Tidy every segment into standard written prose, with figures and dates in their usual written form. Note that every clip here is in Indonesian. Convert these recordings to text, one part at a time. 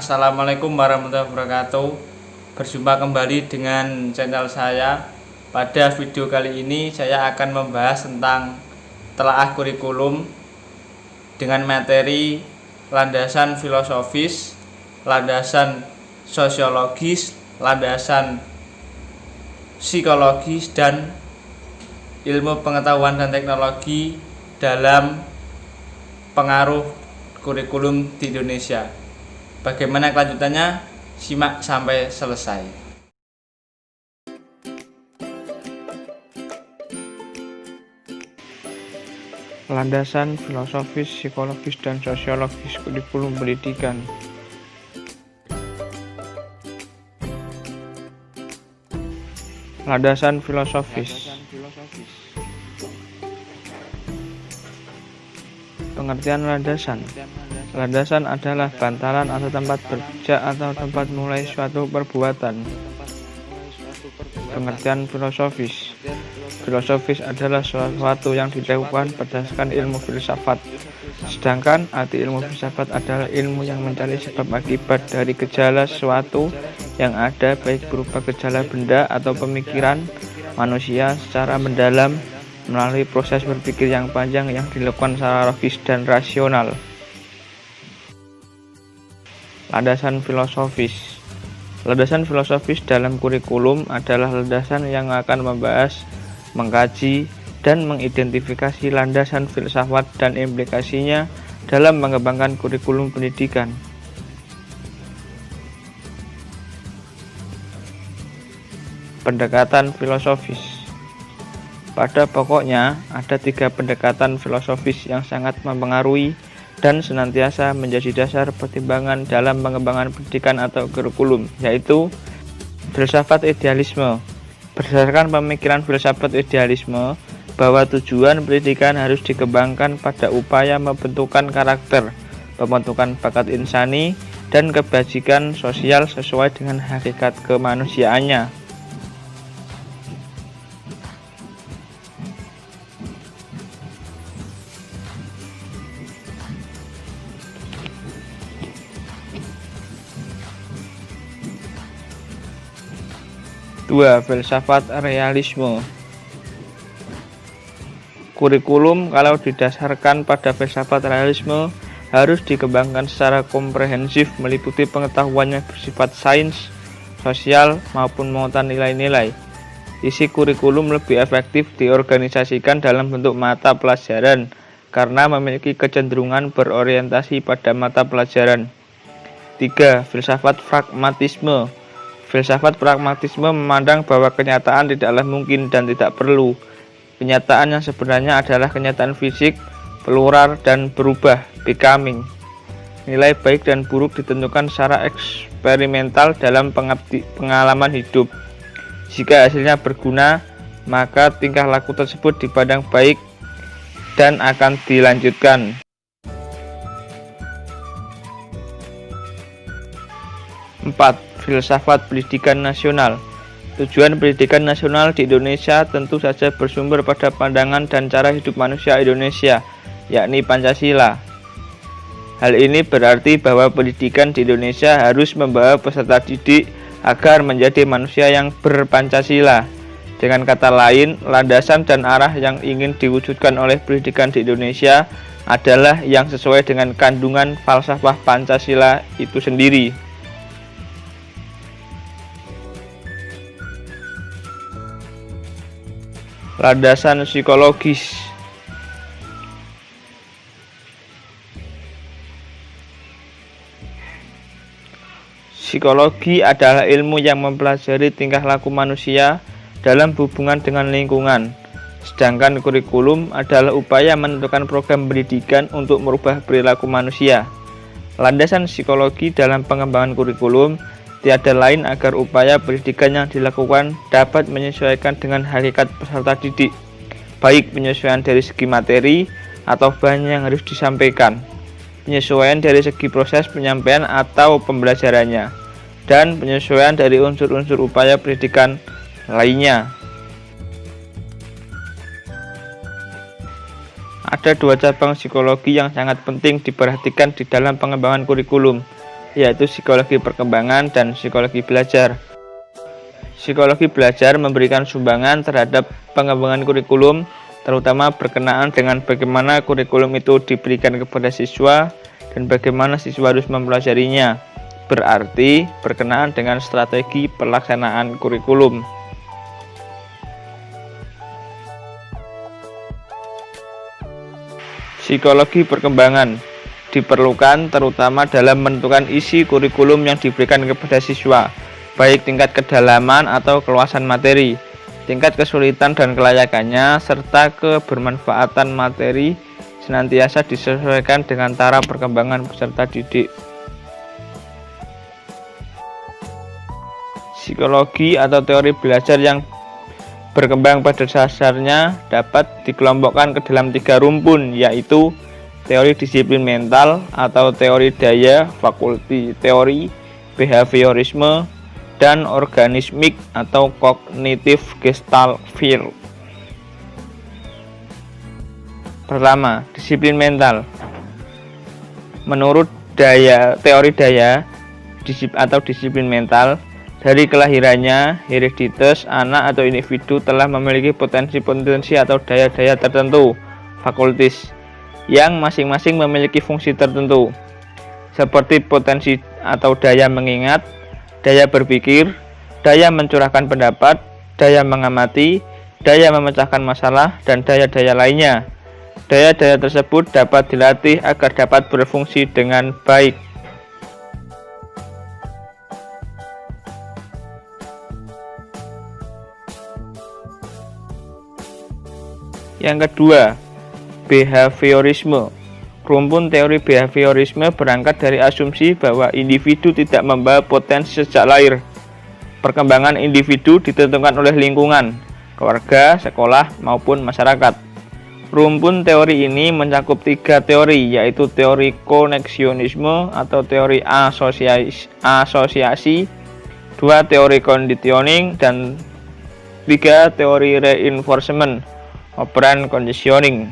Assalamualaikum warahmatullahi wabarakatuh. Berjumpa kembali dengan channel saya. Pada video kali ini saya akan membahas tentang telaah kurikulum dengan materi landasan filosofis, landasan sosiologis, landasan psikologis, dan ilmu pengetahuan dan teknologi dalam pengaruh kurikulum di Indonesia. Bagaimana kelanjutannya? Simak sampai selesai. Landasan filosofis, psikologis, dan sosiologis kurikulum pendidikan. Landasan filosofis. Pengertian landasan. Landasan adalah bantalan atau tempat berpijak atau tempat mulai suatu perbuatan. Pengertian filosofis. Filosofis adalah sesuatu yang dilakukan berdasarkan ilmu filsafat. Sedangkan arti ilmu filsafat adalah ilmu yang mencari sebab akibat dari gejala sesuatu yang ada, baik berupa gejala benda atau pemikiran manusia secara mendalam melalui proses berpikir yang panjang yang dilakukan secara logis dan rasional. Landasan filosofis. Landasan filosofis dalam kurikulum adalah landasan yang akan membahas, mengkaji, dan mengidentifikasi landasan filsafat dan implikasinya dalam mengembangkan kurikulum pendidikan. Pendekatan filosofis. Pada pokoknya, ada 3 pendekatan filosofis yang sangat mempengaruhi dan senantiasa menjadi dasar pertimbangan dalam pengembangan pendidikan atau kurikulum, yaitu filsafat idealisme. Berdasarkan pemikiran filsafat idealisme, bahwa tujuan pendidikan harus dikembangkan pada upaya membentukkan karakter, pembentukan bakat insani, dan kebajikan sosial sesuai dengan hakikat kemanusiaannya. Filsafat realisme. Kurikulum kalau didasarkan pada filsafat realisme harus dikembangkan secara komprehensif, meliputi pengetahuan yang bersifat sains, sosial, maupun muatan nilai-nilai. Isi kurikulum lebih efektif diorganisasikan dalam bentuk mata pelajaran karena memiliki kecenderungan berorientasi pada mata pelajaran. 3. Filsafat pragmatisme. Filsafat pragmatisme memandang bahwa kenyataan tidaklah mungkin dan tidak perlu. Kenyataan yang sebenarnya adalah kenyataan fisik, plural, dan berubah, becoming. Nilai baik dan buruk ditentukan secara eksperimental dalam pengalaman hidup. Jika hasilnya berguna, maka tingkah laku tersebut dipandang baik dan akan dilanjutkan. 4. Filsafat pendidikan nasional. Tujuan pendidikan nasional di Indonesia tentu saja bersumber pada pandangan dan cara hidup manusia Indonesia, yakni Pancasila. Hal ini berarti bahwa pendidikan di Indonesia harus membawa peserta didik agar menjadi manusia yang berpancasila. Dengan kata lain, landasan dan arah yang ingin diwujudkan oleh pendidikan di Indonesia adalah yang sesuai dengan kandungan falsafah Pancasila itu sendiri. Landasan psikologis. Psikologi adalah ilmu yang mempelajari tingkah laku manusia dalam hubungan dengan lingkungan. Sedangkan kurikulum adalah upaya menentukan program pendidikan untuk merubah perilaku manusia. Landasan psikologi dalam pengembangan kurikulum tiada lain agar upaya pendidikan yang dilakukan dapat menyesuaikan dengan hakikat peserta didik, baik penyesuaian dari segi materi atau bahan yang harus disampaikan, penyesuaian dari segi proses penyampaian atau pembelajarannya, dan penyesuaian dari unsur-unsur upaya pendidikan lainnya. Ada 2 cabang psikologi yang sangat penting diperhatikan di dalam pengembangan kurikulum, yaitu psikologi perkembangan dan psikologi belajar. Psikologi belajar memberikan sumbangan terhadap pengembangan kurikulum, terutama berkenaan dengan bagaimana kurikulum itu diberikan kepada siswa dan bagaimana siswa harus mempelajarinya. Berarti berkenaan dengan strategi pelaksanaan kurikulum. Psikologi perkembangan diperlukan terutama dalam menentukan isi kurikulum yang diberikan kepada siswa, baik tingkat kedalaman atau keluasan materi, tingkat kesulitan dan kelayakannya, serta kebermanfaatan materi senantiasa disesuaikan dengan taraf perkembangan peserta didik. Psikologi atau teori belajar yang berkembang pada dasarnya dapat dikelompokkan ke dalam 3 rumpun, yaitu teori disiplin mental atau teori daya fakulti, teori behaviorisme, dan organismik atau kognitif gestalt field. Pertama, disiplin mental. Menurut teori daya atau disiplin mental, dari kelahirannya, hereditas, anak atau individu telah memiliki potensi-potensi atau daya-daya tertentu, fakultis, yang masing-masing memiliki fungsi tertentu, seperti potensi atau daya mengingat, daya berpikir, daya mencurahkan pendapat, daya mengamati, daya memecahkan masalah, dan daya-daya lainnya. Daya-daya tersebut dapat dilatih agar dapat berfungsi dengan baik. Yang kedua, behaviorisme. Rumpun teori behaviorisme berangkat dari asumsi bahwa individu tidak membawa potensi sejak lahir. Perkembangan individu ditentukan oleh lingkungan, keluarga, sekolah, maupun masyarakat. Rumpun teori ini mencakup 3 teori, yaitu teori koneksionisme atau teori asosiasi, 2 teori conditioning, dan 3 teori reinforcement operant conditioning.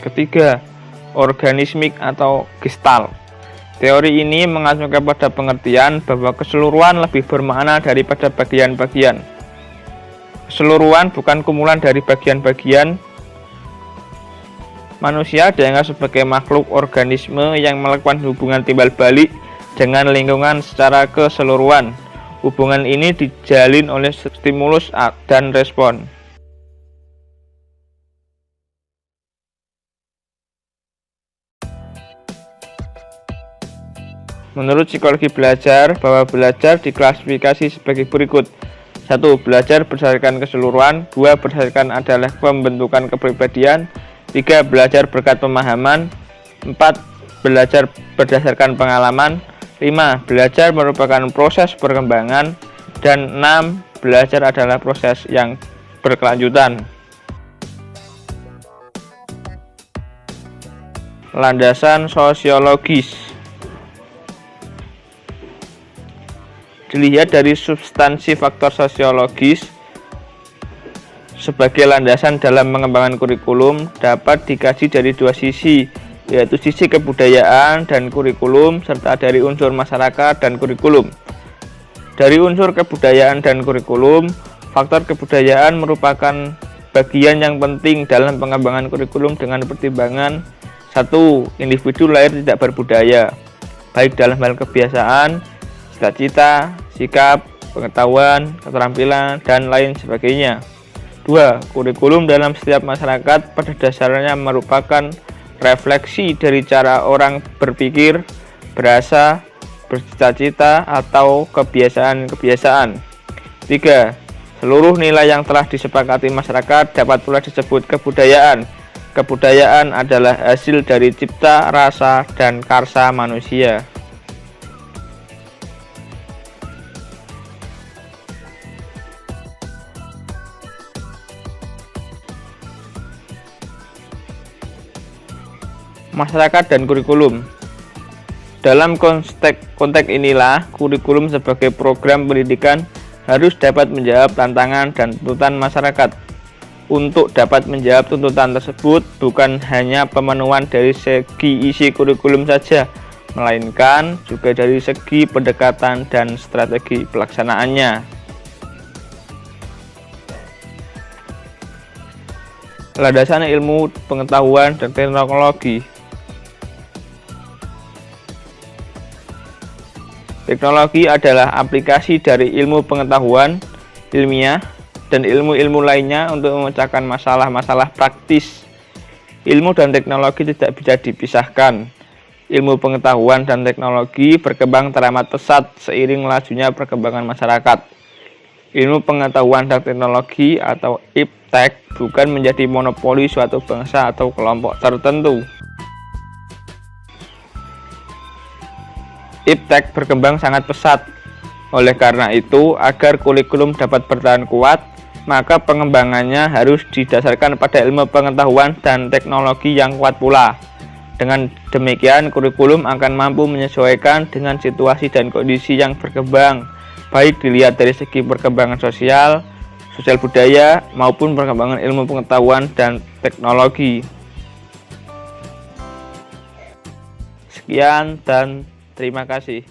Ketiga, organismik atau gestalt. Teori ini mengacu pada pengertian bahwa keseluruhan lebih bermakna daripada bagian-bagian. Keseluruhan bukan kumpulan dari bagian-bagian. Manusia dianggap sebagai makhluk organisme yang melakukan hubungan timbal balik dengan lingkungan secara keseluruhan. Hubungan ini dijalin oleh stimulus dan respon. Menurut psikologi belajar, bahwa belajar diklasifikasi sebagai berikut. 1. Belajar berdasarkan keseluruhan. 2. Berdasarkan adalah pembentukan kepribadian. 3. Belajar berkat pemahaman. 4. Belajar berdasarkan pengalaman. 5. Belajar merupakan proses perkembangan. Dan 6. Belajar adalah proses yang berkelanjutan. Landasan sosiologis. Dilihat dari substansi faktor sosiologis sebagai landasan dalam pengembangan kurikulum dapat dikaji dari 2 sisi, yaitu sisi kebudayaan dan kurikulum, serta dari unsur masyarakat dan kurikulum. Dari unsur kebudayaan dan kurikulum, faktor kebudayaan merupakan bagian yang penting dalam pengembangan kurikulum dengan pertimbangan 1. Individu lahir tidak berbudaya, baik dalam hal kebiasaan, cita-cita, sikap, pengetahuan, keterampilan, dan lain sebagainya. 2. Kurikulum dalam setiap masyarakat pada dasarnya merupakan refleksi dari cara orang berpikir, berasa, bercita-cita, atau kebiasaan-kebiasaan. 3. Seluruh nilai yang telah disepakati masyarakat dapat pula disebut kebudayaan. Kebudayaan adalah hasil dari cipta, rasa, dan karsa manusia. Masyarakat dan kurikulum. Dalam konteks inilah, kurikulum sebagai program pendidikan harus dapat menjawab tantangan dan tuntutan masyarakat. untuk dapat menjawab tuntutan tersebut bukan hanya pemenuhan dari segi isi kurikulum saja, melainkan juga dari segi pendekatan dan strategi pelaksanaannya. Landasan ilmu pengetahuan dan teknologi. Teknologi adalah aplikasi dari ilmu pengetahuan ilmiah dan ilmu-ilmu lainnya untuk memecahkan masalah-masalah praktis. Ilmu dan teknologi tidak bisa dipisahkan. Ilmu pengetahuan dan teknologi berkembang teramat pesat seiring lajunya perkembangan masyarakat. Ilmu pengetahuan dan teknologi atau iptek bukan menjadi monopoli suatu bangsa atau kelompok tertentu. Iptek berkembang sangat pesat. Oleh karena itu, agar kurikulum dapat bertahan kuat, maka pengembangannya harus didasarkan pada ilmu pengetahuan dan teknologi yang kuat pula. Dengan demikian, kurikulum akan mampu menyesuaikan dengan situasi dan kondisi yang berkembang, baik dilihat dari segi perkembangan sosial budaya, maupun perkembangan ilmu pengetahuan dan teknologi. Sekian dan terima kasih.